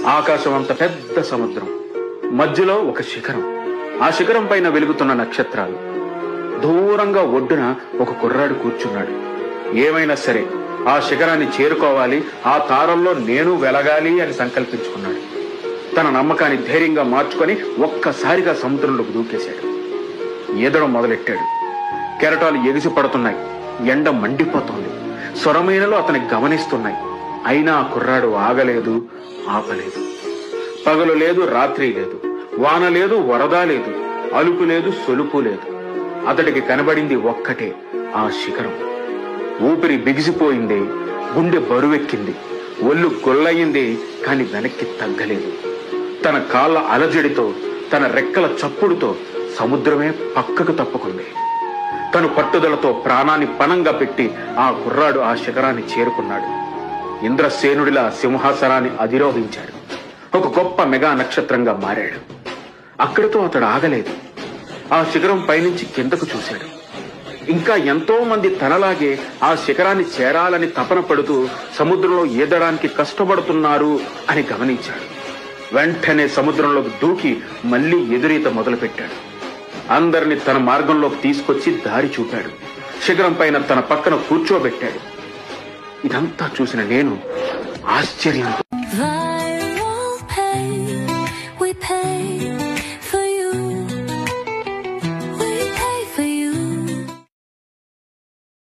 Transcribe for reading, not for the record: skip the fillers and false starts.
ఆకాశం అంత పెద్ద సముద్రం, మధ్యలో ఒక శిఖరం, ఆ శిఖరం పైన వెలుగుతున్న నక్షత్రాలు. దూరంగా ఒడ్డున ఒక కుర్రాడు కూర్చున్నాడు. ఏమైనా సరే ఆ శిఖరాన్ని చేరుకోవాలి, ఆ తారల్లో నేను వెలగాలి అని సంకల్పించుకున్నాడు. తన నమ్మకాన్ని ధైర్యంగా మార్చుకొని ఒక్కసారిగా సముద్రంలోకి దూకేశాడు. ఈదడం మొదలెట్టాడు. కెరటాలు ఎగిసి పడుతున్నాయి, ఎండ మండిపోతోంది, స్వరమైనలు అతని గమనిస్తున్నాయి. అయినా ఆ కుర్రాడు ఆగలేదు, ఆపలేదు. పగలు లేదు, రాత్రి లేదు, వాన లేదు, వరద లేదు, అలుపు లేదు, సొలుపు లేదు. అతడికి కనబడింది ఒక్కటే, ఆ శిఖరం. ఊపిరి బిగిసిపోయింది, గుండె బరువెక్కింది, ఒళ్ళు గొల్లయింది, కాని వెనక్కి తగ్గలేదు. తన కాళ్ళ అలజడితో, తన రెక్కల చప్పుడుతో సముద్రమే పక్కకు తప్పుకుంది. తను పట్టుదలతో ప్రాణాన్ని పణంగా పెట్టి ఆ కుర్రాడు ఆ శిఖరాన్ని చేరుకున్నాడు. ఇంద్రసేనుడిలా సింహాసనాన్ని అధిరోహించాడు. ఒక గొప్ప మెగా నక్షత్రంగా మారాడు. అక్కడితో అతడు ఆగలేదు. ఆ శిఖరం పైనుంచి కిందకు చూశాడు. ఇంకా ఎంతో మంది తనలాగే ఆ శిఖరాన్ని చేరాలని తపన పడుతూ సముద్రంలో ఈదడానికి కష్టపడుతున్నారు అని గమనించాడు. వెంటనే సముద్రంలోకి దూకి మళ్లీ ఎదురీత మొదలుపెట్టాడు. అందరిని తన మార్గంలోకి తీసుకొచ్చి దారి చూపాడు. శిఖరం పైన తన పక్కన కూర్చోబెట్టాడు. ఇదంతా చూసిన నేను ఆశ్చర్యంతో